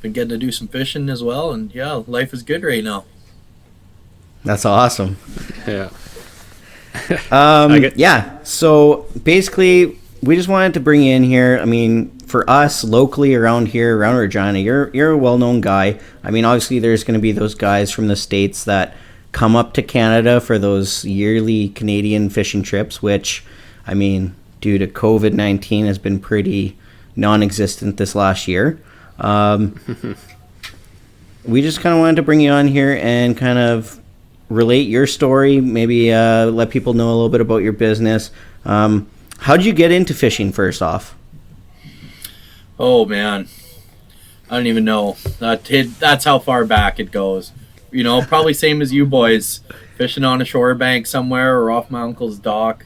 been getting to do some fishing as well, and yeah, life is good right now. That's awesome. Yeah. Yeah. So basically, we just wanted to bring you in here. I mean, for us locally around here, around Regina, you're a well-known guy. I mean, obviously, there's going to be those guys from the States that come up to Canada for those yearly Canadian fishing trips, which, I mean, due to COVID-19 has been pretty non-existent this last year. We just kind of wanted to bring you on here and kind of relate your story, maybe let people know a little bit about your business. How did you get into fishing first off? Oh man, I don't even know. That's how far back it goes. You know, probably same as you boys, fishing on a shore bank somewhere or off my uncle's dock.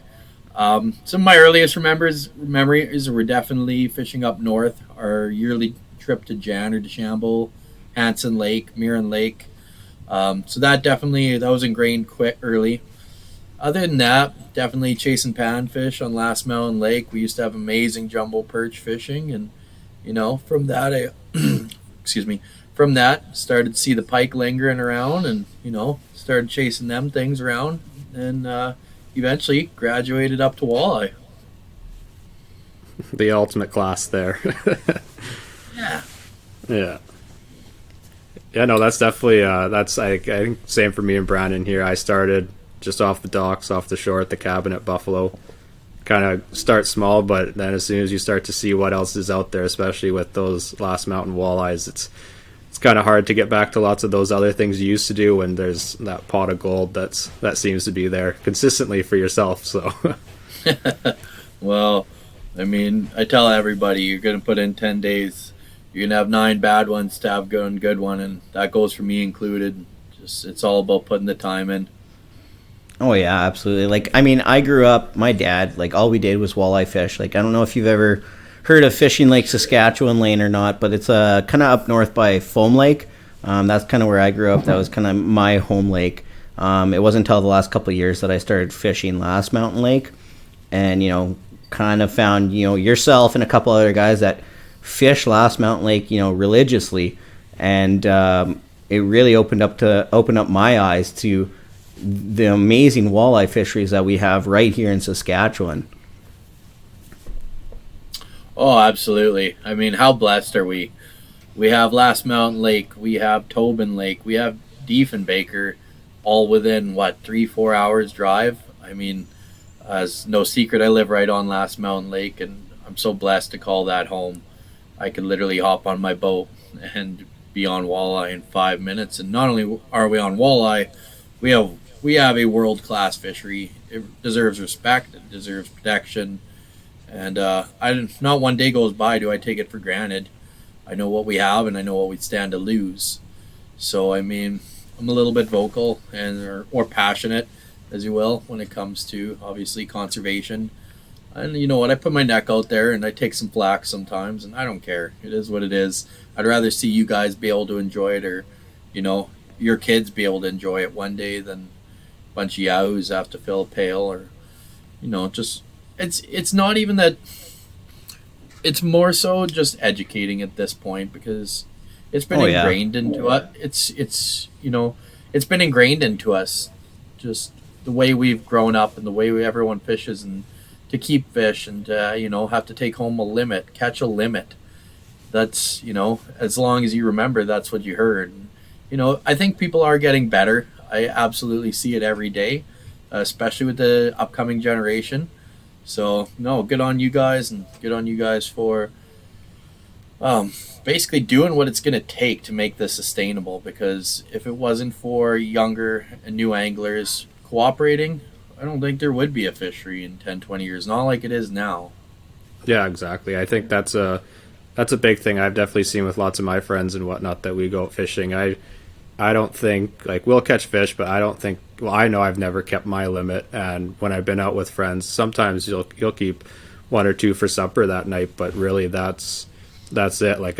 Some of my earliest memories were definitely fishing up north. Our yearly trip to Jan or DeChambeau, Hanson Lake, Mirren Lake. So that was ingrained quick early. Other than that, definitely chasing panfish on Last Mountain Lake. We used to have amazing jumbo perch fishing, and you know, from that from that started to see the pike lingering around, and you know, started chasing them things around, and eventually graduated up to walleye. The ultimate class there. Yeah. Yeah. Yeah, no, that's definitely, I think same for me and Brandon here. I started just off the docks, off the shore at the cabin at Buffalo. Kind of start small, but then as soon as you start to see what else is out there, especially with those Last Mountain walleyes, it's kind of hard to get back to lots of those other things you used to do when there's that pot of gold that seems to be there consistently for yourself. So, well, I mean, I tell everybody you're going to put in 10 days. You're going to have 9 bad ones to have one good one, and that goes for me included. Just it's all about putting the time in. Oh, yeah, absolutely. Like, I mean, I grew up, my dad, like, all we did was walleye fish. Like, I don't know if you've ever heard of Fishing Lake Saskatchewan, Layne, or not, but it's kind of up north by Foam Lake. That's kind of where I grew up. That was kind of my home lake. It wasn't until the last couple of years that I started fishing Last Mountain Lake, and, you know, kind of found, you know, yourself and a couple other guys that fish Last Mountain Lake, you know, religiously, and it really opened up my eyes to the amazing walleye fisheries that we have right here in Saskatchewan. Oh, absolutely. I mean, how blessed are we? We have Last Mountain Lake, we have Tobin Lake, we have Diefenbaker, all within, 3-4 hours drive? I mean, as no secret, I live right on Last Mountain Lake, and I'm so blessed to call that home. I could literally hop on my boat and be on walleye in 5 minutes. And not only are we on walleye, we have a world-class fishery. It deserves respect. It deserves protection. And not one day goes by do I take it for granted. I know what we have, and I know what we stand to lose. So, I mean, I'm a little bit vocal or passionate, as you will, when it comes to, obviously, conservation. And you know what? I put my neck out there, and I take some flack sometimes, and I don't care. It is what it is. I'd rather see you guys be able to enjoy it, or, you know, your kids be able to enjoy it one day than a bunch of yahoos have to fill a pail, or, you know, just it's not even that. It's more so just educating at this point, because it's been ingrained into us. It's you know, it's been ingrained into us, just the way we've grown up and the way everyone fishes, and to keep fish and you know, have to take home a limit, catch a limit. That's, you know, as long as you remember, that's what you heard. And, you know, I think people are getting better. I absolutely see it every day, especially with the upcoming generation. So, no, good on you guys, and good on you guys for basically doing what it's going to take to make this sustainable, because if it wasn't for younger and new anglers cooperating, I don't think there would be a fishery in 10, 20 years, not like it is now. Yeah, exactly. I think that's a big thing I've definitely seen with lots of my friends and whatnot that we go out fishing. I don't think, like, we'll catch fish, but I don't think, well, I know I've never kept my limit, and when I've been out with friends, sometimes you'll keep 1 or 2 for supper that night, but really that's it. Like,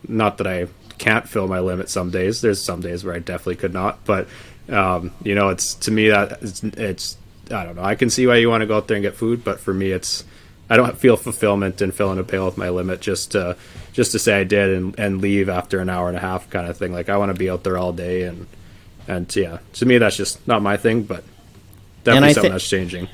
not that I can't fill my limit some days. There's some days where I definitely could not, but you know, it's, to me, that it's I don't know. I can see why you want to go out there and get food, but for me, it's I don't feel fulfillment in filling a pail with my limit just to say I did and leave after an hour and a half kind of thing. Like I want to be out there all day and yeah, to me that's just not my thing, but definitely something that's changing.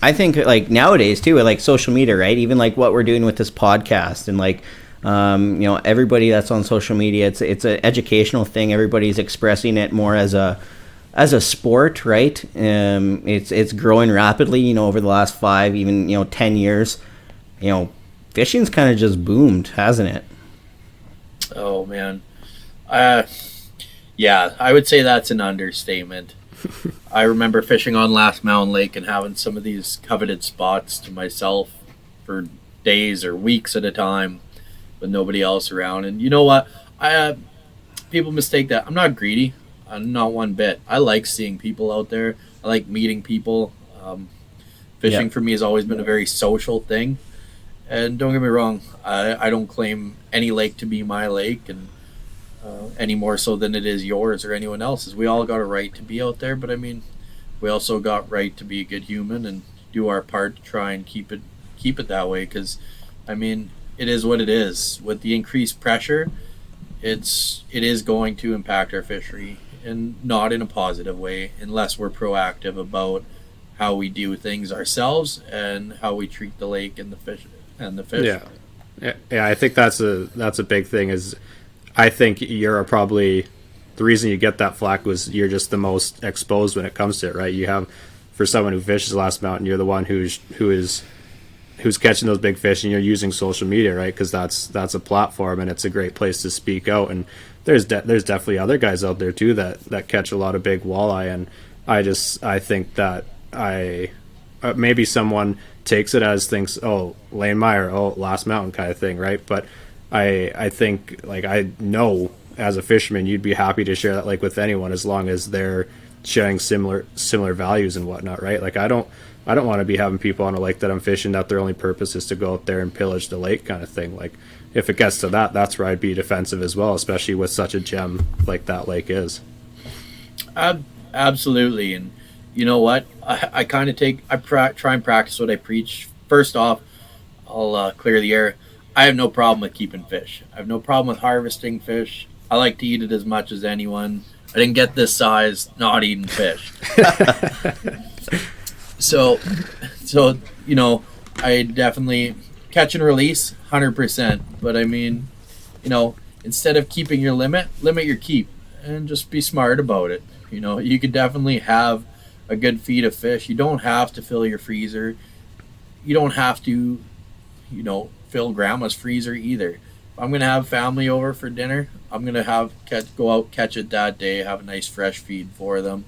I think like nowadays too, with like social media, right? Even like what we're doing with this podcast and like everybody that's on social media, it's an educational thing. Everybody's expressing it more as a sport, right? It's growing rapidly, over the last 5, even 10 years. Fishing's kind of just boomed, hasn't it? Oh man, yeah, I would say that's an understatement. I remember fishing on Last Mountain Lake and having some of these coveted spots to myself for days or weeks at a time with nobody else around. And you know what? People mistake that. I'm not greedy. I'm not one bit. I like seeing people out there. I like meeting people. Fishing for me has always been a very social thing. And don't get me wrong, I don't claim any lake to be my lake, and any more so than it is yours or anyone else's. We all got a right to be out there, but I mean, we also got right to be a good human and do our part to try and keep it that way. Because I mean, it is what it is. With the increased pressure, it is going to impact our fishery, and not in a positive way unless we're proactive about how we do things ourselves and how we treat the lake and the fish. Yeah. I think that's a big thing. Is I think you're probably the reason you get that flack was you're just the most exposed when it comes to it, right? You have, for someone who fishes Last Mountain, you're the one who's catching those big fish, and you're using social media, right? Because that's a platform, and it's a great place to speak out. And there's definitely other guys out there too that catch a lot of big walleye, and I think that maybe someone takes it as thinks, oh, Layne Maier, oh, Last Mountain kind of thing, right? But I think, like, I know as a fisherman you'd be happy to share that lake with anyone as long as they're sharing similar values and whatnot, right? Like I don't want to be having people on a lake that I'm fishing that their only purpose is to go out there and pillage the lake kind of thing. Like if it gets to that, that's where I'd be defensive as well, especially with such a gem like that lake is. Absolutely. And you know what? I kind of try and practice what I preach. First off, I'll clear the air. I have no problem with keeping fish. I have no problem with harvesting fish. I like to eat it as much as anyone. I didn't get this size not eating fish. So I definitely catch and release 100%. But I mean, instead of keeping your limit your keep, and just be smart about it. You could definitely have a good feed of fish. You don't have to fill your freezer. You don't have to, fill grandma's freezer either. If I'm going to have family over for dinner, I'm going to go out, catch it that day, have a nice fresh feed for them.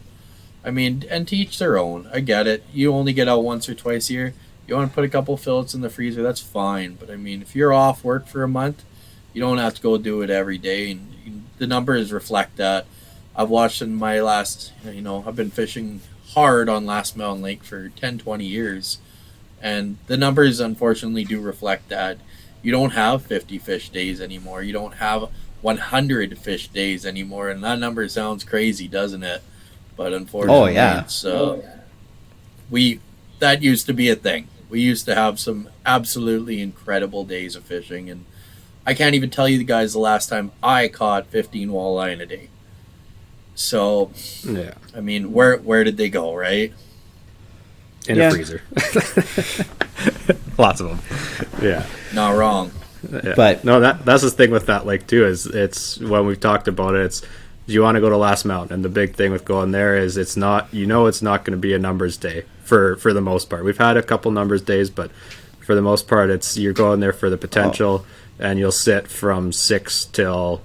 I mean, and to each their own. I get it. You only get out once or twice a year. You want to put a couple fillets in the freezer, that's fine. But I mean, if you're off work for a month, you don't have to go do it every day. And the numbers reflect that. I've watched in my last, I've been fishing hard on Last Mountain Lake for 10, 20 years. And the numbers unfortunately do reflect that. You don't have 50 fish days anymore. You don't have 100 fish days anymore. And that number sounds crazy, doesn't it? But unfortunately, that used to be a thing. We used to have some absolutely incredible days of fishing. And I can't even tell you guys the last time I caught 15 walleye in a day. So, yeah. I mean, where did they go, right? In a freezer. Lots of them. Yeah. Not wrong. Yeah. But no, that's the thing with that lake too, is it's when we've talked about it, it's do you want to go to Last Mountain? And the big thing with going there is it's not going to be a numbers day for the most part. We've had a couple numbers days, but for the most part you're going there for the potential, and you'll sit from 6 till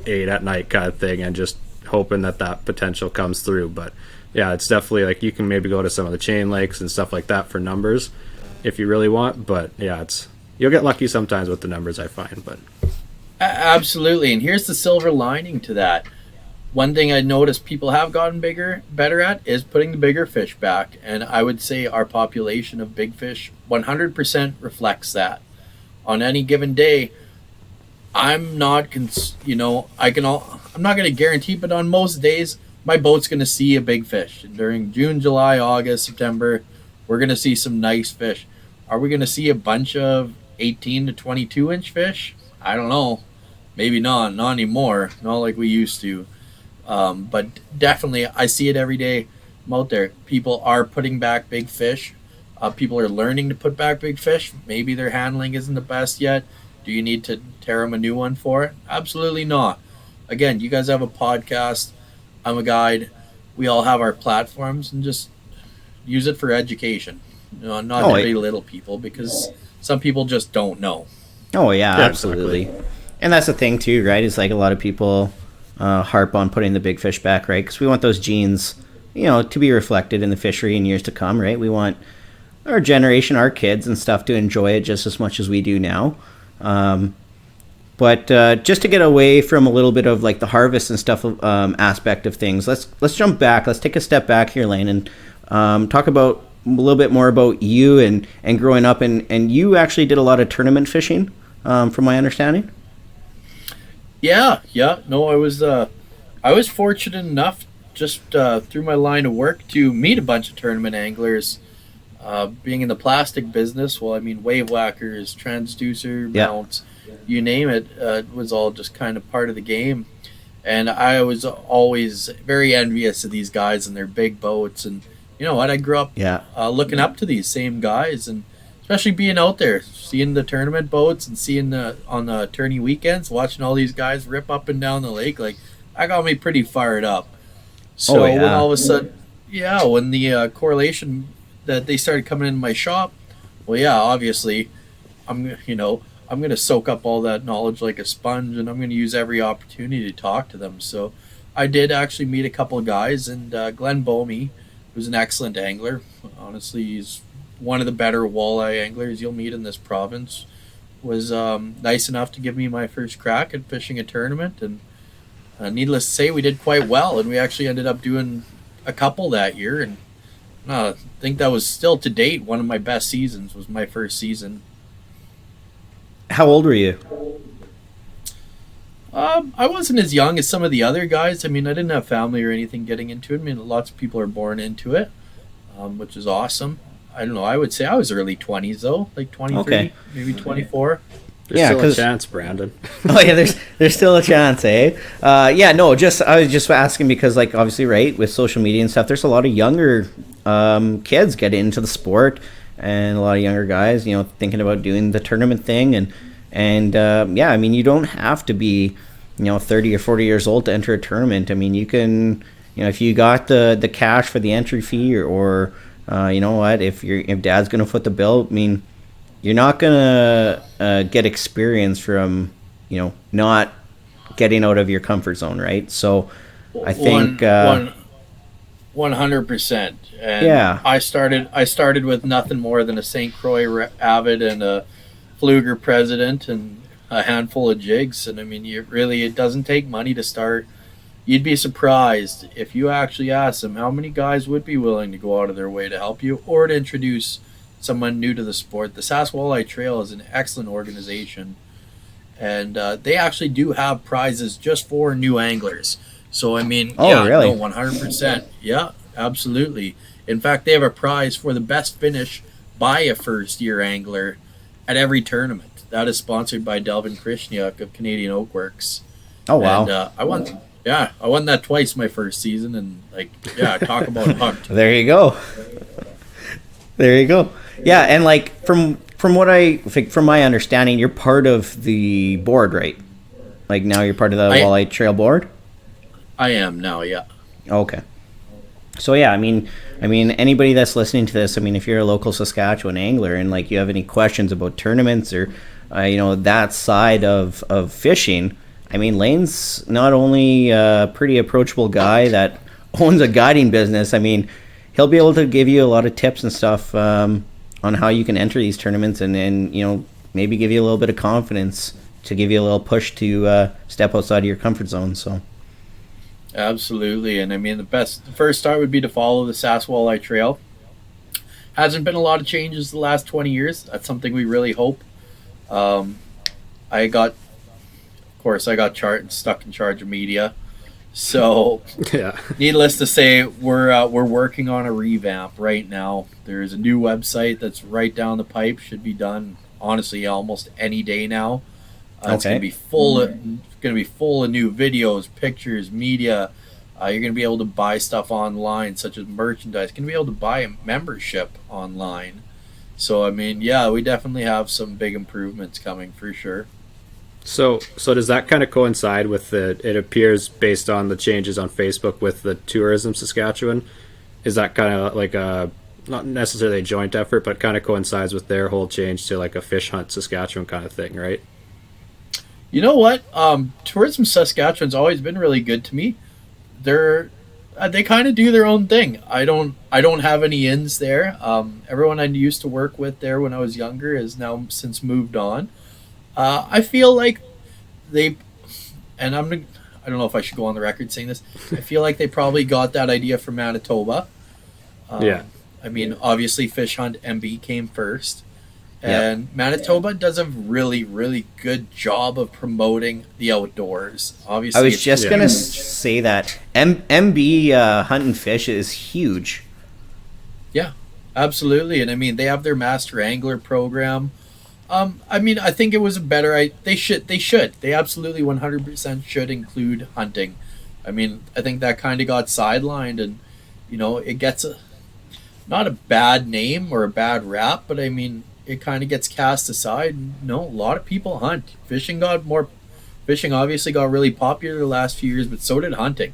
8 at night kind of thing, and just hoping that potential comes through. But yeah, it's definitely like you can maybe go to some of the chain lakes and stuff like that for numbers if you really want. But yeah, you'll get lucky sometimes with the numbers, I find. But absolutely. And here's the silver lining to that. One thing I noticed people have gotten better at is putting the bigger fish back. And I would say our population of big fish 100% reflects that. On any given day, I'm not going to guarantee, but on most days, my boat's going to see a big fish. And during June, July, August, September, we're going to see some nice fish. Are we going to see a bunch of 18 to 22 inch fish? I don't know. Maybe not anymore. Not like we used to. But definitely, I see it every day. I'm out there. People are putting back big fish. People are learning to put back big fish. Maybe their handling isn't the best yet. Do you need to tear them a new one for it? Absolutely not. Again, you guys have a podcast. I'm a guide. We all have our platforms, and just use it for education. Not to belittle people, because some people just don't know. Oh yeah, absolutely. Exactly. And that's the thing too, right? It's like a lot of people harp on putting the big fish back, right? Because we want those genes, to be reflected in the fishery in years to come, right? We want our generation, our kids and stuff, to enjoy it just as much as we do now. But just to get away from a little bit of like the harvest and stuff aspect of things, let's jump back. Let's take a step back here, Layne, and talk about a little bit more about you and growing up. And you actually did a lot of tournament fishing, from my understanding. Yeah. No, I was fortunate enough just through my line of work to meet a bunch of tournament anglers. Being in the plastic business, wave whackers, transducer, mounts, you name it, was all just kind of part of the game. And I was always very envious of these guys and their big boats. And you know what? I grew up looking up to these same guys, and especially being out there, seeing the tournament boats and seeing on the tourney weekends, watching all these guys rip up and down the lake, like that got me pretty fired up. So when all of a sudden, when the correlation that they started coming in my shop, obviously I'm going to soak up all that knowledge like a sponge, and I'm going to use every opportunity to talk to them. So I did actually meet a couple of guys, and Glenn Bomey, who's an excellent angler. Honestly, he's one of the better walleye anglers you'll meet in this province, was nice enough to give me my first crack at fishing a tournament. And needless to say, we did quite well, and we actually ended up doing a couple that year. And I think that was still to date one of my best seasons, was my first season. How old were you? I wasn't as young as some of the other guys. I didn't have family or anything getting into it. Lots of people are born into it, which is awesome. I don't know. I would say I was early 20s, though, like 23, maybe 24. There's still a chance, Brandon. Oh yeah, there's still a chance, eh? I was just asking because, like, obviously, right, with social media and stuff, there's a lot of younger kids getting into the sport, and a lot of younger guys, thinking about doing the tournament thing, and you don't have to be, 30 or 40 years old to enter a tournament. You can, if you got the cash for the entry fee, or if dad's gonna foot the bill, you're not gonna get experience from not getting out of your comfort zone, right? So I think 100%. And I started with nothing more than a St. Croix Avid and a Pfluger President and a handful of jigs. And it doesn't take money to start. You'd be surprised if you actually ask them how many guys would be willing to go out of their way to help you or to introduce someone new to the sport. The Saskatchewan Walleye Trail is an excellent organization, and they actually do have prizes just for new anglers. So really? No, 100%. Yeah, absolutely. In fact, they have a prize for the best finish by a first-year angler at every tournament. That is sponsored by Delvin Krishniuk of Canadian Oakworks. Oh wow! And I won that twice my first season, and talk about hooked. There you go. There you go. Yeah, and like from what I think, from my understanding, you're part of the board, right? Like now you're part of the Walleye Trail board. I am now, yeah. Okay. So yeah, anybody that's listening to this, if you're a local Saskatchewan angler and like you have any questions about tournaments or that side of fishing, Layne's not only a pretty approachable guy that owns a guiding business. He'll be able to give you a lot of tips and stuff on how you can enter these tournaments, and maybe give you a little bit of confidence to give you a little push to step outside of your comfort zone. So. Absolutely, and the first start would be to follow the Saskatchewan Walleye Trail. Hasn't been a lot of changes the last 20 years. That's something we really hope. I got stuck in charge of media, So, Yeah. needless to say, we're working on a revamp right now. There's a new website that's right down the pipe. Should be done honestly almost any day now. It's Okay. going to be full of new videos, pictures, media. You're going to be able to buy stuff online, such as merchandise. You're going to be able to buy a membership online. So, I mean, yeah, we definitely have some big improvements coming for sure. So does that kind of coincide with it appears based on the changes on Facebook with the Tourism Saskatchewan? Is that kind of like a, not necessarily a joint effort, but kind of coincides with their whole change to like a Fish Hunt Saskatchewan kind of thing, right? You know what? Tourism Saskatchewan's always been really good to me. They kind of do their own thing. I don't have any ins there. Everyone I used to work with there when I was younger has now since moved on. I feel like they, and I don't know if I should go on the record saying this. I feel like they probably got that idea from Manitoba. Yeah. I mean, obviously, Fish Hunt MB came first, Yep. and Manitoba does a really, really good job of promoting the outdoors. Obviously, I was it's just huge. gonna say that MB Hunt and Fish is huge. Yeah, absolutely. And I mean, they have their Master Angler program. I mean, I think it was a better. They should. They absolutely 100% should include hunting. I mean, I think that kind of got sidelined, and it gets not a bad name or a bad rap, but I mean, it kind of gets cast aside. A lot of people hunt. Fishing obviously got really popular the last few years, but so did hunting.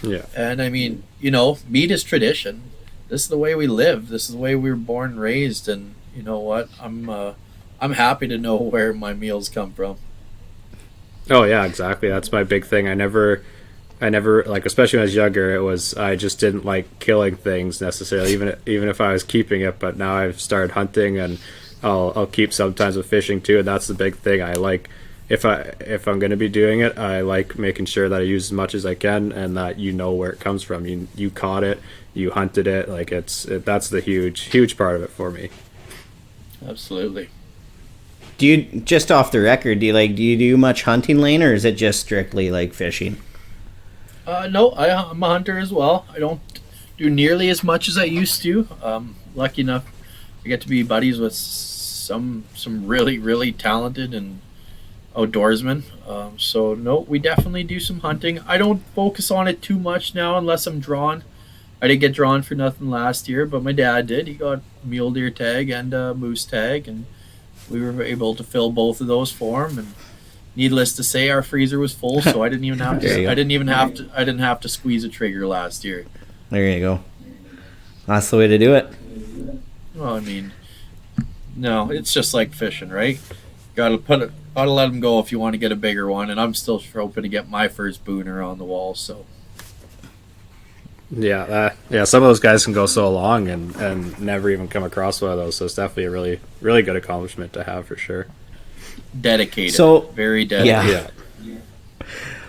Yeah. And I mean, meat is tradition. This is the way we live. This is the way we were born and raised. And you know what? I'm happy to know where my meals come from. Oh yeah, exactly. That's my big thing. I never like, especially when I was younger, I just didn't like killing things necessarily, even if I was keeping it. But now I've started hunting, and I'll keep sometimes with fishing too. And that's the big thing. I like, if I'm going to be doing it, I like making sure that I use as much as I can, and that where it comes from. You caught it, you hunted it. Like that's the huge part of it for me. Absolutely. Do you, just off the record, do you do much hunting, Layne, or is it just strictly like fishing? No, I'm a hunter as well. I don't do nearly as much as I used to. Lucky enough, I get to be buddies with some really, really talented and outdoorsmen. So no, we definitely do some hunting. I don't focus on it too much now unless I'm drawn. I didn't get drawn for nothing last year, but my dad did. He got mule deer tag and moose tag, and we were able to fill both of those for him. And needless to say, our freezer was full, so I didn't even have to. I didn't have to squeeze a trigger last year. There you go. That's the way to do it. Well, I mean, no, it's just like fishing, right? Gotta let them go if you want to get a bigger one. And I'm still hoping to get my first booner on the wall. So Yeah, some of those guys can go so long and never even come across one of those. So it's definitely a really, really good accomplishment to have for sure. dedicated. So very dedicated. Yeah.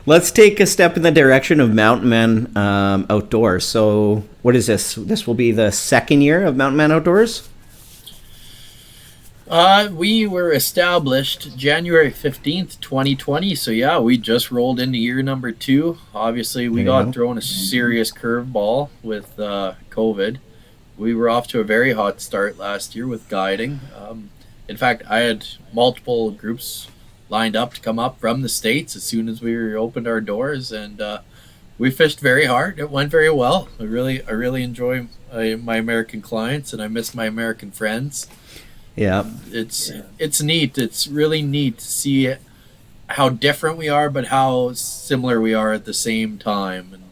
Let's take a step in the direction of Mtn Man Outdoors. So what is this? This will be the second year of Mtn Man Outdoors? We were established January 15th, 2020. So yeah, we just rolled into year number 2. Obviously, we got thrown a serious curveball with COVID. We were off to a very hot start last year with guiding. In fact, I had multiple groups lined up to come up from the States as soon as we opened our doors, and we fished very hard. It went very well. I really enjoy my American clients, and I miss my American friends. Yeah. It's neat. It's really neat to see how different we are, but how similar we are at the same time. And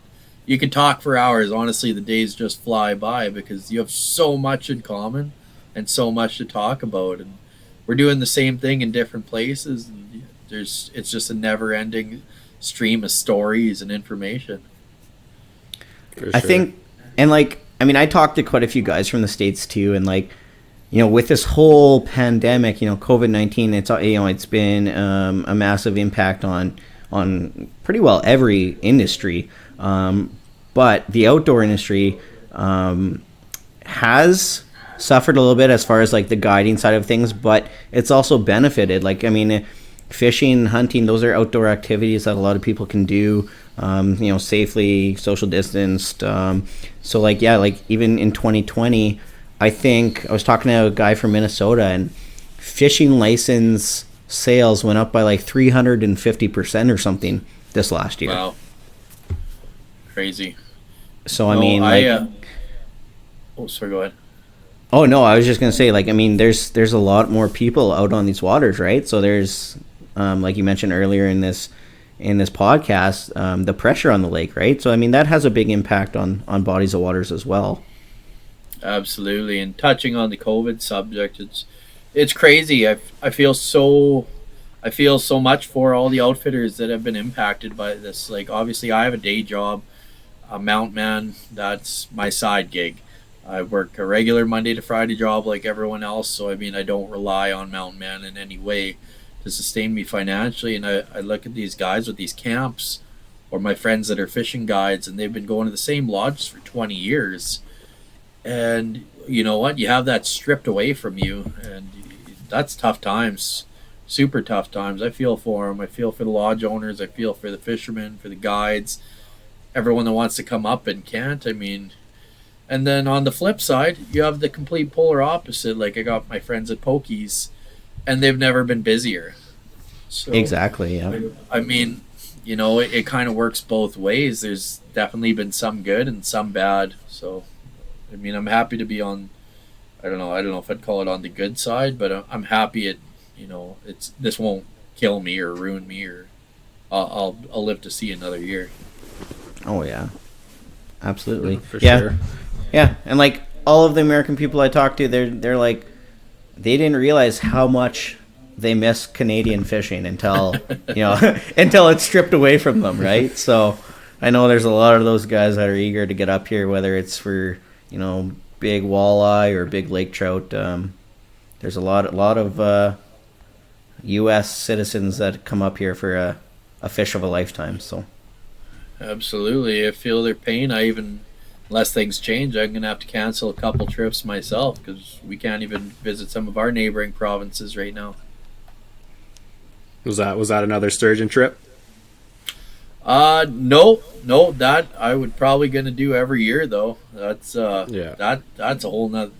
you can talk for hours. Honestly, the days just fly by because you have so much in common and so much to talk about. And we're doing the same thing in different places. And it's just a never-ending stream of stories and information. For I sure. think, and like, I mean, I talked to quite a few guys from the States too, and like, you know, with this whole pandemic, you know, COVID-19, it's been a massive impact on pretty well every industry. But the outdoor industry has suffered a little bit as far as like the guiding side of things, but it's also benefited. Like, I mean, fishing, hunting, those are outdoor activities that a lot of people can do. safely, social distanced. So like, yeah, like even in 2020, I think I was talking to a guy from Minnesota, and fishing license sales went up by like 350% or something this last year. Wow. Crazy. So I mean, like, oh, sorry, go ahead. oh no, I was just gonna say, like, I mean, there's a lot more people out on these waters, right? So there's, like you mentioned earlier in this podcast, the pressure on the lake, right? So I mean, that has a big impact on bodies of waters as well. Absolutely. And touching on the COVID subject, it's crazy. I feel so much for all the outfitters that have been impacted by this. Like, obviously, I have a day job, a Mount Man. That's my side gig. I work a regular Monday to Friday job like everyone else. So I mean, I don't rely on Mount Man in any way to sustain me financially. And I look at these guys with these camps, or my friends that are fishing guides, and they've been going to the same lodges for 20 years. And you know what? You have that stripped away from you, and that's tough times, super tough times. I feel for them. I feel for the lodge owners. I feel for the fishermen, for the guides, everyone that wants to come up and can't. I mean, and then on the flip side, you have the complete polar opposite. Like, I got my friends at Pokies, and they've never been busier. So, exactly. Yeah. I mean, it kind of works both ways. There's definitely been some good and some bad. So, I mean, I'm happy to be on. I don't know if I'd call it on the good side, but I'm happy this won't kill me or ruin me, or I'll live to see another year. Oh yeah, absolutely. For sure. Yeah, and like all of the American people I talk to, they're like, they didn't realize how much they miss Canadian fishing until until it's stripped away from them, right? So I know there's a lot of those guys that are eager to get up here, whether it's for big walleye or big lake trout. There's a lot of U.S. citizens that come up here for a fish of a lifetime. So absolutely, I feel their pain. Unless things change, I'm gonna have to cancel a couple trips myself because we can't even visit some of our neighboring provinces right now. Was that another sturgeon trip? No, that I would probably gonna do every year though. That's that's a whole nother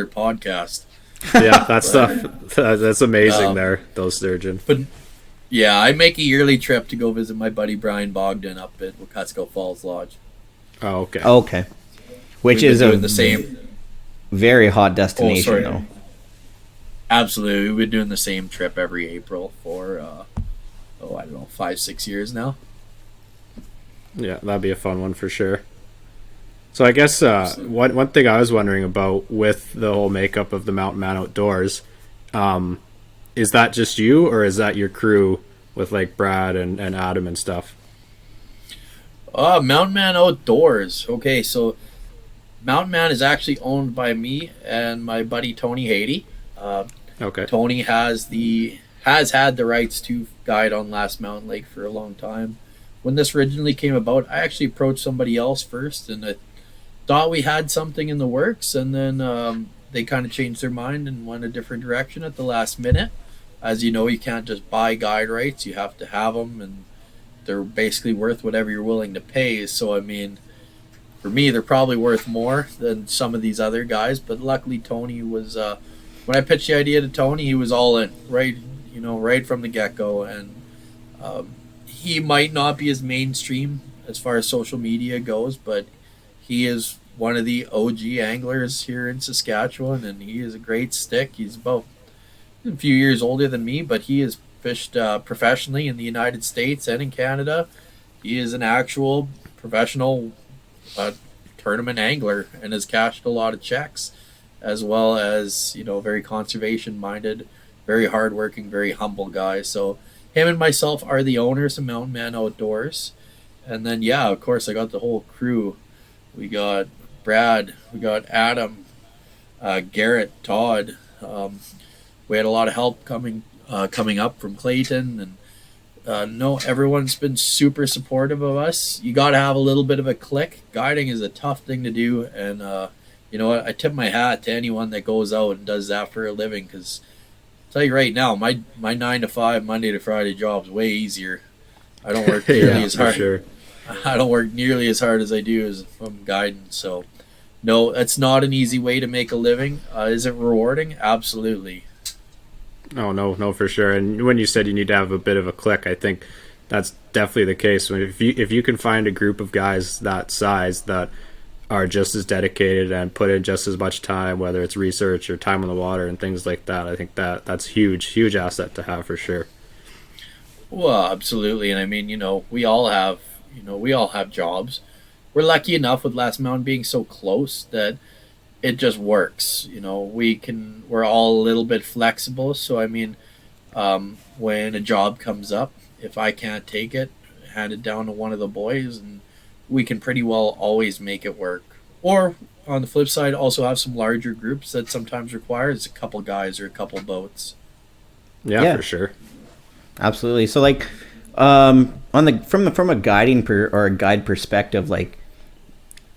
podcast. Yeah, that stuff that's amazing there, those sturgeon. But yeah, I make a yearly trip to go visit my buddy Brian Bogdan up at Wknd Falls Lodge. Oh, okay. Okay. Which is the same very hot destination though. Absolutely. We've been doing the same trip every April for I don't know, 5-6 years now. Yeah, that'd be a fun one for sure. So I guess one thing I was wondering about with the whole makeup of the Mtn Man Outdoors, is that just you, or is that your crew with like Brad and Adam and stuff? Mtn Man Outdoors. Okay, so Mtn Man is actually owned by me and my buddy Tony Haiti. Okay. Tony has had the rights to guide on Last Mountain Lake for a long time. When this originally came about, I actually approached somebody else first, and I thought we had something in the works, and then they kind of changed their mind and went a different direction at the last minute. As you know, you can't just buy guide rights; you have to have them, and they're basically worth whatever you're willing to pay. So I mean, for me, they're probably worth more than some of these other guys. But luckily, Tony was when I pitched the idea to Tony, he was all in right from the get-go. And he might not be as mainstream as far as social media goes, but he is one of the OG anglers here in Saskatchewan, and he is a great stick. He's about a few years older than me, but he has fished professionally in the United States and in Canada. He is an actual professional tournament angler and has cashed a lot of checks, as well as very conservation minded, very hardworking, very humble guy. So him and myself are the owners of Mtn Man Outdoors. And then of course I got the whole crew. We got Brad, we got Adam, Garrett, Todd. We had a lot of help coming up from Clayton, and everyone's been super supportive of us. You got to have a little bit of a click. Guiding is a tough thing to do, and you know what? I tip my hat to anyone that goes out and does that for a living, because I'll tell you right now, my 9 to 5 Monday to Friday job is way easier. I don't work nearly Yeah, as for hard. sure. I don't work nearly as hard as I do as if I'm guiding. So, no, it's not an easy way to make a living. Is it rewarding? Absolutely. Oh no, for sure. And when you said you need to have a bit of a click, I think that's definitely the case. If you can find a group of guys that size that are just as dedicated and put in just as much time, whether it's research or time on the water and things like that, I think that's huge asset to have for sure. Well, absolutely. And I mean, we all have jobs. We're lucky enough with Last Mountain being so close that it just works. We're all a little bit flexible. So, I mean, when a job comes up, if I can't take it, hand it down to one of the boys, and we can pretty well always make it work. Or on the flip side, also have some larger groups that sometimes requires a couple guys or a couple boats. Yeah, for sure. Absolutely. So like, from a guiding or a guide perspective, like,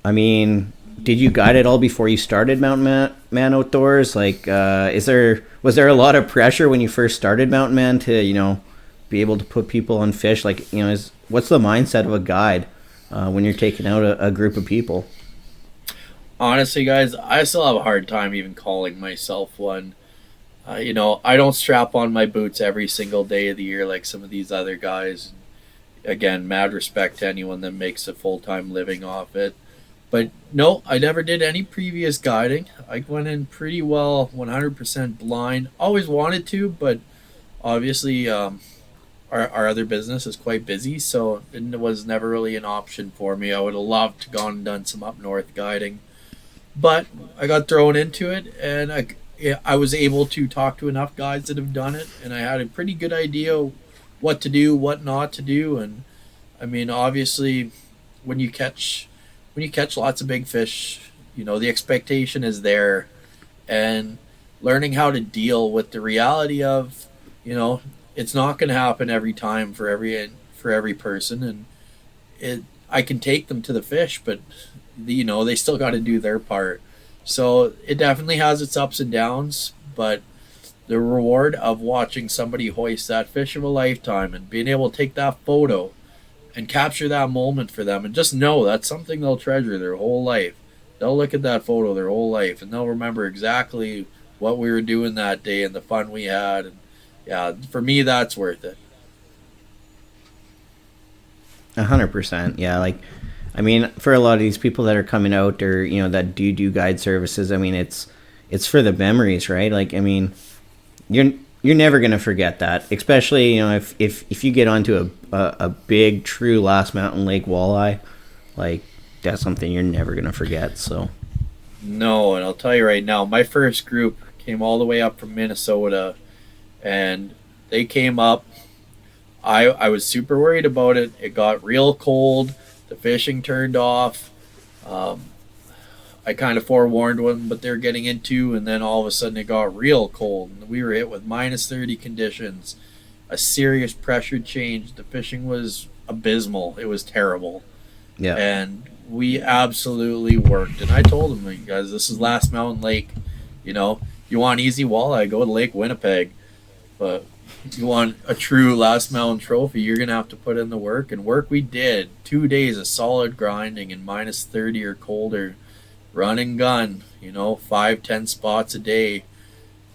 I mean, did you guide it all before you started Mountain Man Outdoors? Like, was there a lot of pressure when you first started Mountain Man to, be able to put people on fish? Like, what's the mindset of a guide when you're taking out a group of people? Honestly, guys, I still have a hard time even calling myself one. I don't strap on my boots every single day of the year like some of these other guys. Again, mad respect to anyone that makes a full-time living off it. But no, I never did any previous guiding. I went in pretty well 100% blind. Always wanted to, but obviously our other business is quite busy, so it was never really an option for me. I would have loved to gone and done some up north guiding. But I got thrown into it, and I was able to talk to enough guys that have done it, and I had a pretty good idea what to do, what not to do. And I mean, obviously, when you catch lots of big fish, the expectation is there, and learning how to deal with the reality of, it's not going to happen every time for every person, and I can take them to the fish, but they still got to do their part. So it definitely has its ups and downs, but the reward of watching somebody hoist that fish of a lifetime and being able to take that photo and capture that moment for them, and just know that's something they'll treasure their whole life. They'll look at that photo their whole life, and they'll remember exactly what we were doing that day and the fun we had. And yeah, for me, that's worth it. 100%. Yeah, like, I mean, for a lot of these people that are coming out or, that do guide services, I mean, it's for the memories, right? Like, I mean, you're never going to forget that, especially, if you get onto a big, true Last Mountain Lake walleye, like, that's something you're never going to forget, so. No, and I'll tell you right now, my first group came all the way up from Minnesota, and they came up. I was super worried about it. It got real cold. The fishing turned off. I kind of forewarned them, but they're getting into, and then all of a sudden it got real cold. And we were hit with -30 conditions, a serious pressure change. The fishing was abysmal. It was terrible. Yeah. And we absolutely worked. And I told them, you guys, this is Last Mountain Lake. You want easy walleye, go to Lake Winnipeg. But you want a true Last Mountain trophy, you're going to have to put in the work. And work we did. 2 days of solid grinding in -30 or colder. Run and gun, 5-10 spots a day.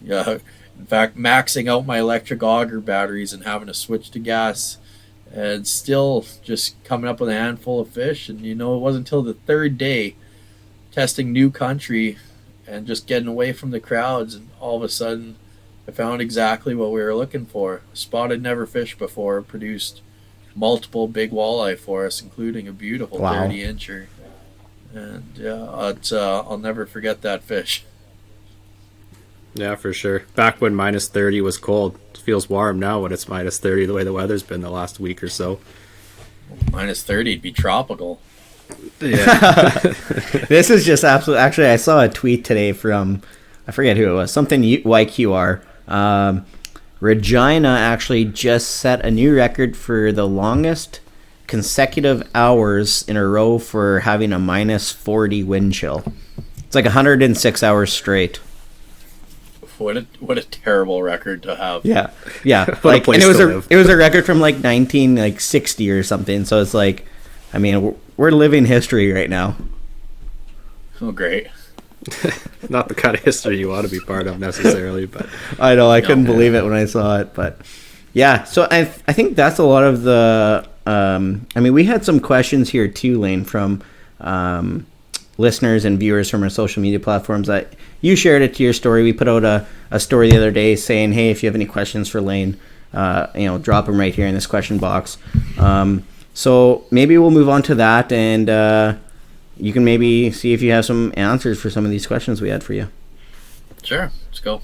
Yeah, in fact, maxing out my electric auger batteries and having to switch to gas. And still just coming up with a handful of fish. And, it wasn't until the third day testing new country and just getting away from the crowds. And all of a sudden, I found exactly what we were looking for. A spot I'd never fished before produced multiple big walleye for us, including a beautiful 30-incher. And I'll never forget that fish. Yeah, for sure. Back when -30 was cold. It feels warm now when it's -30, the way the weather's been the last week or so. -30 would be tropical. Yeah. This is just absolute. Actually, I saw a tweet today from, I forget who it was, something YQR. Regina actually just set a new record for the longest consecutive hours in a row for having a -40 wind chill. It's like 106 hours straight. what a terrible record to have. Yeah, yeah. What a like, place and to live. it was a record from like 1960 or something. So it's like, I mean, we're living history right now. Oh, great. Not the kind of history you want to be part of necessarily, but I know, I couldn't believe it when I saw it, but yeah. So I think that's a lot of the. I mean, we had some questions here too, Layne, from listeners and viewers from our social media platforms. That you shared it to your story. We put out a story the other day saying, hey, if you have any questions for Layne, drop them right here in this question box. So maybe we'll move on to that, and you can maybe see if you have some answers for some of these questions we had for you. Sure, let's go.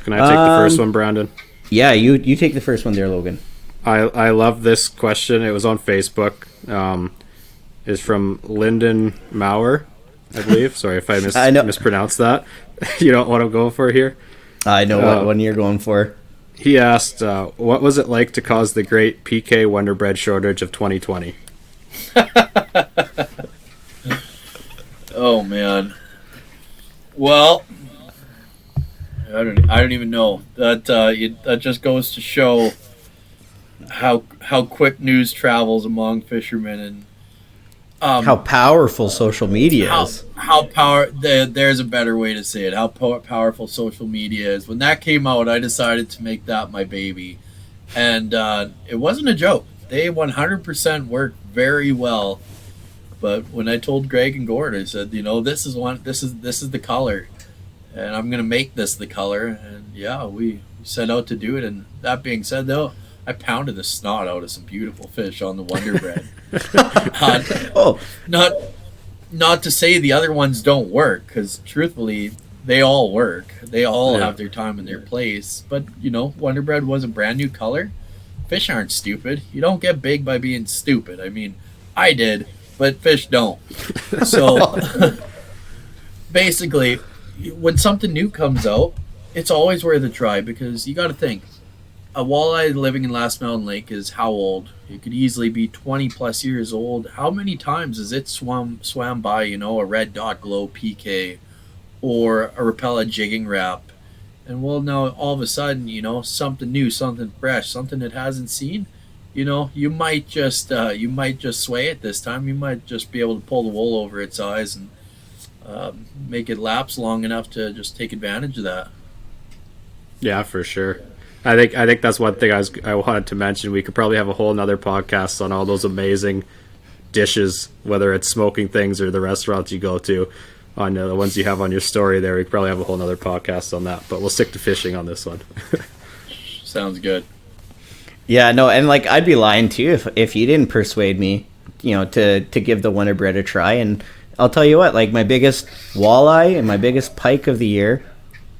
Can I take the first one, Brandon? Yeah, you take the first one there, Logan. I love this question. It was on Facebook. It's from Layne Maier, I believe. Sorry if I mispronounced that. You know what I'm going for here? I know what one you're going for. He asked, what was it like to cause the great PK Wonder Bread shortage of 2020? Oh, man. Well, I don't even know. That just goes to show how quick news travels among fishermen, and how powerful social media is. There's a better way to say it. How powerful social media is. When that came out, I decided to make that my baby, and it wasn't a joke. They 100% worked very well. But when I told Greg and Gord, I said, this is the color, and I'm gonna make this the color. And yeah, we set out to do it. And that being said, though, I pounded the snot out of some beautiful fish on the Wonder Bread. Not to say the other ones don't work, because truthfully, they all work. They all have their time and their place. But Wonder Bread was a brand new color. Fish aren't stupid. You don't get big by being stupid. I mean, I did, but fish don't. So basically, when something new comes out, it's always worth a try, because you got to think. A walleye living in Last Mountain Lake is how old? It could easily be 20 plus years old. How many times has it swam by, a red dot glow PK or a Rapella jigging wrap? And well, now all of a sudden, something new, something fresh, something it hasn't seen. You might just sway it this time. You might just be able to pull the wool over its eyes and make it lapse long enough to just take advantage of that. Yeah, for sure. I think that's one thing I wanted to mention. We could probably have a whole nother podcast on all those amazing dishes, whether it's smoking things or the restaurants you go to, on the ones you have on your story there. We could probably have a whole nother podcast on that, but we'll stick to fishing on this one. Sounds good. Yeah, no, and I'd be lying too if you didn't persuade me, to give the Wonder Bread a try. And I'll tell you what, my biggest walleye and my biggest pike of the year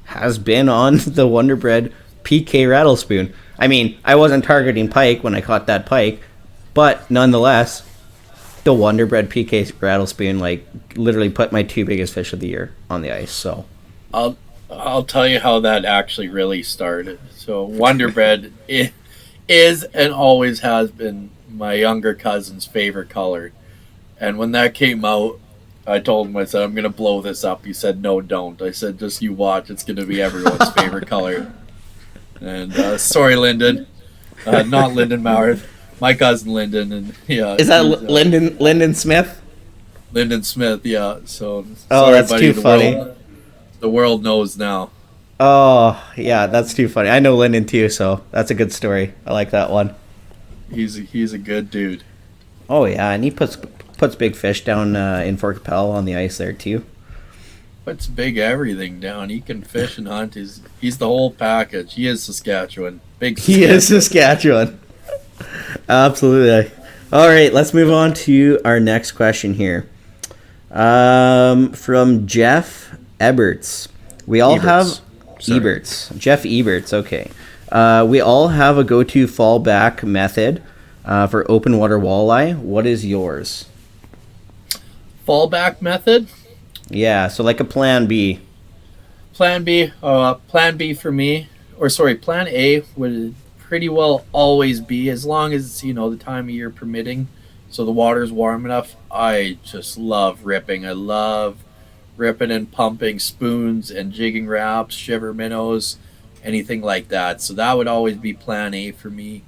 has been on the Wonder Bread PK rattle spoon. I mean, I wasn't targeting pike when I caught that pike, but nonetheless, the Wonder Bread PK rattle spoon literally put my two biggest fish of the year on the ice. So I'll tell you how that actually really started. So Wonder Bread is and always has been my younger cousin's favorite color, and when that came out, I told him, I said, I'm gonna blow this up. He said, no, don't. I said, just you watch. It's gonna be everyone's favorite color. And sorry, Lyndon, not Layne Maier, my cousin Lyndon, and yeah. Is that Lyndon Smith? Lyndon Smith, yeah. So sorry, that's buddy, too funny. The world knows now. Oh yeah, that's too funny. I know Lyndon too, so that's a good story. I like that one. He's a good dude. Oh yeah, and he puts big fish down in Fort Capel on the ice there too. Puts big everything down. He can fish and hunt. He's the whole package. He is Saskatchewan. He is Saskatchewan. Absolutely. All right, let's move on to our next question here. From Jeff Eberts. We all have Eberts. Jeff Eberts. Okay. We all have a go-to fallback method for open water walleye. What is yours? Fallback method? Yeah, so a plan B. Plan B for me, plan A would pretty well always be, as long as, the time of year permitting, so the water's warm enough. I just love ripping. I love ripping and pumping spoons and jigging wraps, shiver minnows, anything like that. So that would always be plan A for me.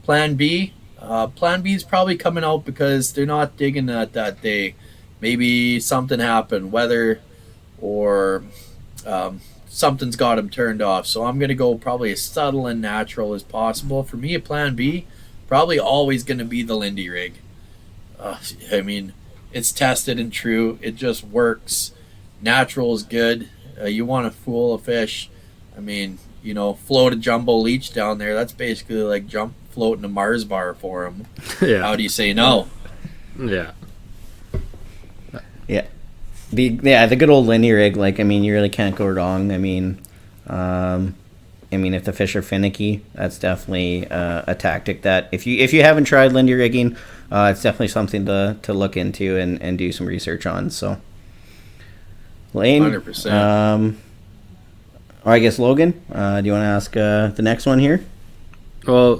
Plan B is probably coming out because they're not digging that day. Maybe something happened, weather, or something's got them turned off. So I'm going to go probably as subtle and natural as possible. For me, a plan B, probably always going to be the Lindy rig. I mean, it's tested and true. It just works. Natural is good. You want to fool a fish. I mean, float a jumbo leech down there. That's basically like floating a Mars bar for him. Yeah. How do you say no? Yeah. Yeah. The good old Lindy rig, like, I mean, you really can't go wrong. I mean, if the fish are finicky, that's definitely a tactic that if you haven't tried Lindy rigging, it's definitely something to look into and do some research on. So, Layne, 100%. Or I guess Logan, do you want to ask the next one here? Well,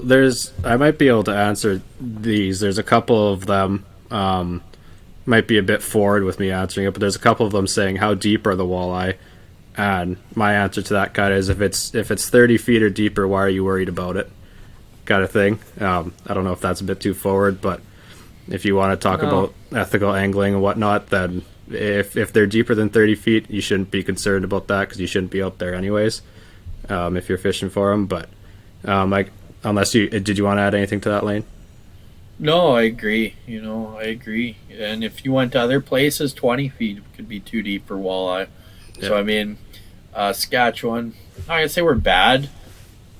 I might be able to answer these. There's a couple of them. Might be a bit forward with me answering it, but there's a couple of them saying how deep are the walleye, and my answer to that kind of is if it's 30 feet or deeper, why are you worried about it? Kind of thing. I don't know if that's a bit too forward, but if you want to talk about ethical angling and whatnot, then if they're deeper than 30 feet, you shouldn't be concerned about that because you shouldn't be out there anyways. If you're fishing for them, but did you want to add anything to that, Layne? No, I agree. I agree. And if you went to other places, 20 feet could be too deep for walleye. Yeah. So, I mean, Saskatchewan, I'm not going to say we're bad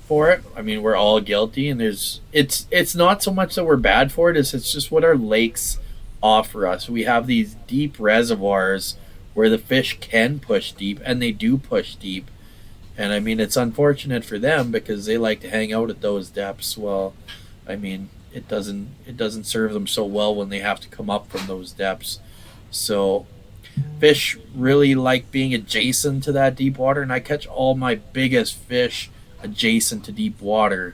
for it. I mean, we're all guilty. And it's not so much that we're bad for it, it's just what our lakes offer us. We have these deep reservoirs where the fish can push deep, and they do push deep. And, I mean, it's unfortunate for them because they like to hang out at those depths. Well, I mean, it doesn't serve them so well when they have to come up from those depths. So fish really like being adjacent to that deep water, and I catch all my biggest fish adjacent to deep water.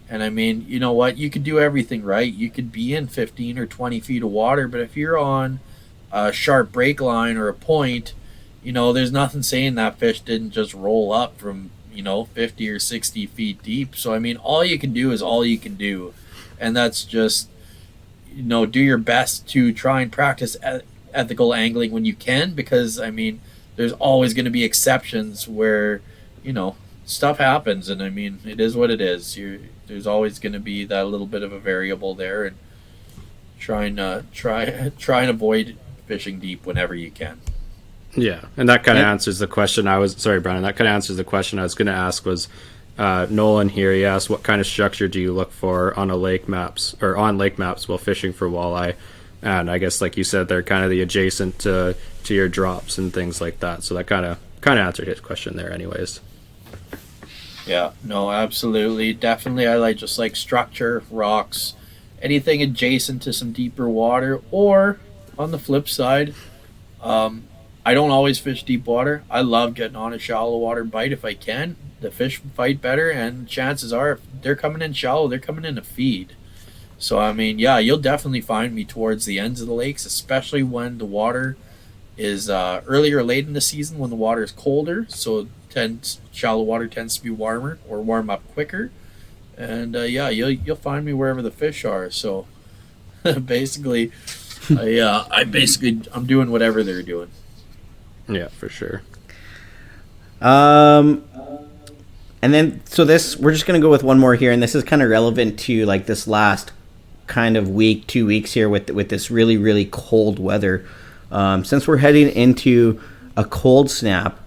And I mean, you know what? You could do everything right. You could be in 15 or 20 feet of water, but if you're on a sharp break line or a point, there's nothing saying that fish didn't just roll up from 50 or 60 feet deep. So I mean, all you can do is all you can do. And that's just, do your best to try and practice ethical angling when you can, because, I mean, there's always going to be exceptions where, stuff happens. And, I mean, it is what it is. There's always going to be that little bit of a variable there, and try and avoid fishing deep whenever you can. Yeah, and that kind of answers the question Brandon, that kind of answers the question I was going to ask was, Nolan here, he asked, what kind of structure do you look for on lake maps while fishing for walleye? And I guess, like you said, they're kind of the adjacent to your drops and things like that. So that kind of answered his question there anyways. Yeah, no, absolutely. Definitely, I like structure, rocks, anything adjacent to some deeper water. Or, on the flip side, I don't always fish deep water. I love getting on a shallow water bite if I can. The fish fight better, and chances are if they're coming in shallow, they're coming in to feed. So, I mean, yeah, you'll definitely find me towards the ends of the lakes, especially when the water is early or late in the season when the water is colder. So, shallow water tends to be warmer or warm up quicker. And, you'll find me wherever the fish are. So, basically, I'm doing whatever they're doing. Yeah, for sure. And then, so we're just going to go with one more here, and this is kind of relevant to like this last kind of week, 2 weeks here with this really, really cold weather. Since we're heading into a cold snap,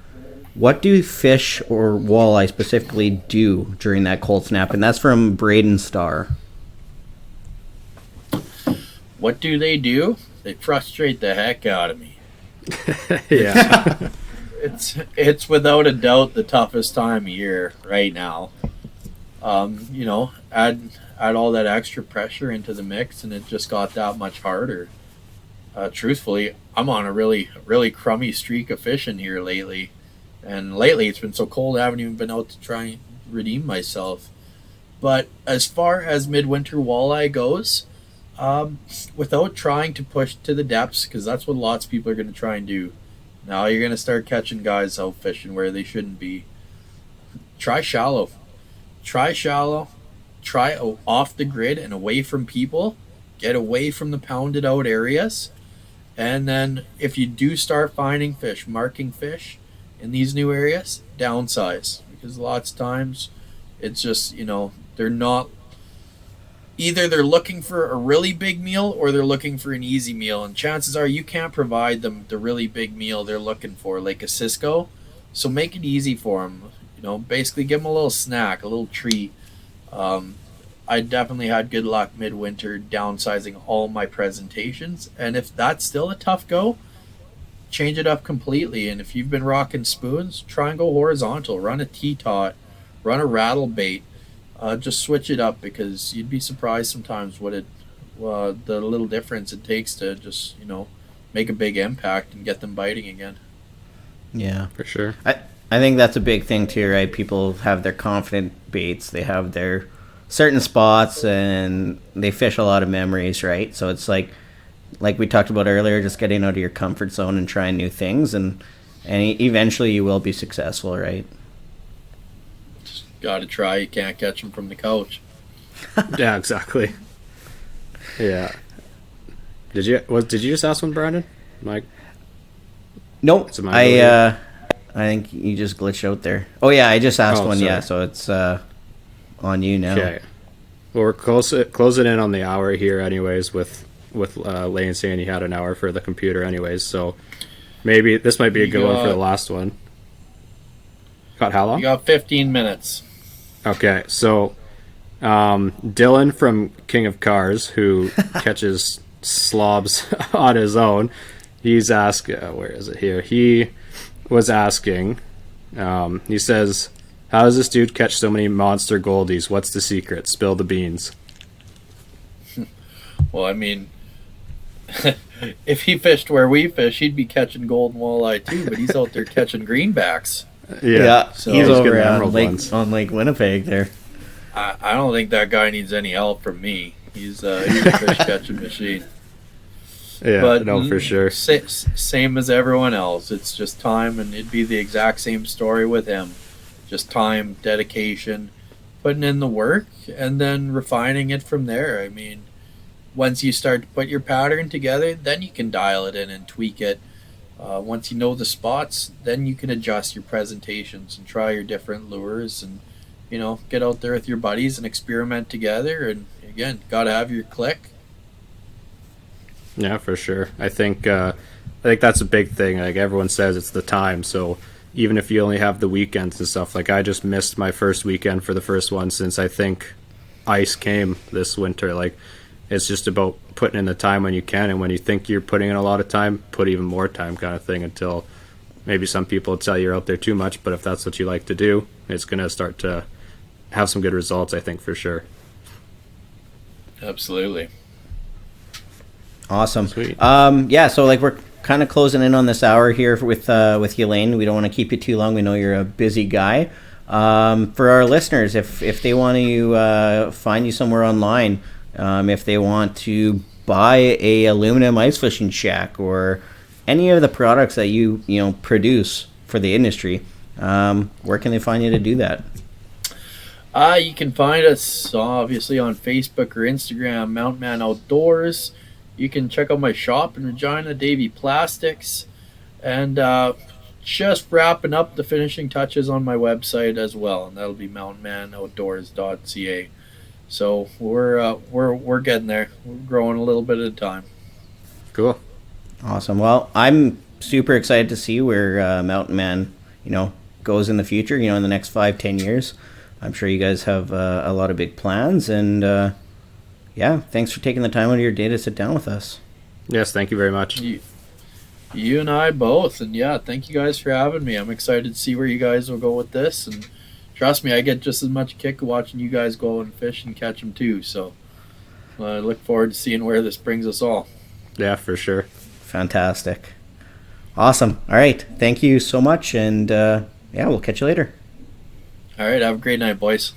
what do fish or walleye specifically do during that cold snap? And that's from Braden Starr. What do? They frustrate the heck out of me. Yeah. It's without a doubt the toughest time of year right now. Add all that extra pressure into the mix, and it just got that much harder. Truthfully, I'm on a really, really crummy streak of fishing here lately. And lately it's been so cold I haven't even been out to try and redeem myself. But as far as midwinter walleye goes, without trying to push to the depths, because that's what lots of people are going to try and do, Now you're going to start catching guys out fishing where they shouldn't be. Try shallow. Try shallow. Try off the grid and away from people. Get away from the pounded out areas. And then if you do start finding fish, marking fish in these new areas, downsize. Because lots of times it's just, they're not, either they're looking for a really big meal or they're looking for an easy meal. And chances are you can't provide them the really big meal they're looking for, like a Cisco. So make it easy for them. Basically give them a little snack, a little treat. I definitely had good luck midwinter downsizing all my presentations. And if that's still a tough go, change it up completely. And if you've been rocking spoons, try and go horizontal. Run a T-tot, run a rattle bait. Just switch it up, because you'd be surprised sometimes what the little difference it takes to just, make a big impact and get them biting again. Yeah, for sure. I think that's a big thing too, right? People have their confident baits, they have their certain spots, and they fish a lot of memories, right? So it's like we talked about earlier, just getting out of your comfort zone and trying new things, and eventually you will be successful, right? Just gotta try. You can't catch them from the couch. Yeah, exactly. Yeah. Did you just ask one, Brandon? Mike? Nope. I think you just glitched out there. Oh yeah, I just asked one. Sorry. Yeah, so it's on you now. Okay. Well, we're closing in on the hour here, anyways. With Layne saying he had an hour for the computer, anyways. So maybe this might be a good one for the last one. Got how long? You got 15 minutes. Okay, so Dylan from King of Cars, who catches slobs on his own, he's asking. Where is it here? He was asking. He says, "How does this dude catch so many monster goldies? What's the secret? Spill the beans." Well, I mean, if he fished where we fish, he'd be catching golden walleye too. But he's out there catching greenbacks. Yeah, so he's over on Lake Winnipeg there. I don't think that guy needs any help from me. He's a fish catching machine. Yeah, but no, for sure. Same as everyone else. It's just time, and it'd be the exact same story with him. Just time, dedication, putting in the work, and then refining it from there. I mean, once you start to put your pattern together, then you can dial it in and tweak it. Once you know the spots, then you can adjust your presentations and try your different lures, and get out there with your buddies and experiment together. And again, gotta have your click. Yeah, for sure. I think that's a big thing. Like everyone says, it's the time. So even if you only have the weekends and stuff, like I just missed my first weekend for the first one since I think ice came this winter. Like it's just about putting in the time when you can, and when you think you're putting in a lot of time, put even more time, kind of thing, until maybe some people tell you're out there too much. But if that's what you like to do, it's going to start to have some good results, I think, for sure. Absolutely. Awesome. Sweet. Yeah, so we're kind of closing in on this hour here with you, Layne. We don't want to keep you too long. We know you're a busy guy. For our listeners, if they want to find you somewhere online, if they want to buy a aluminum ice fishing shack or any of the products that you produce for the industry, where can they find you to do that? You can find us obviously on Facebook or Instagram, Mtn Man Outdoors. You can check out my shop in Regina, Davy Plastics, and just wrapping up the finishing touches on my website as well, and that'll be mtnmanoutdoors.ca. So we're getting there. We're growing a little bit at a time. Cool. Awesome. Well, I'm super excited to see where Mtn Man, goes in the future. In the next 5-10 years. I'm sure you guys have a lot of big plans, and yeah, thanks for taking the time out of your day to sit down with us. Yes, thank you very much. You and I both, and yeah, thank you guys for having me. I'm excited to see where you guys will go with this, and trust me, I get just as much kick watching you guys go and fish and catch them too. So I look forward to seeing where this brings us all. Yeah, for sure. Fantastic. Awesome. All right, thank you so much, and yeah, we'll catch you later. All right, have a great night, boys.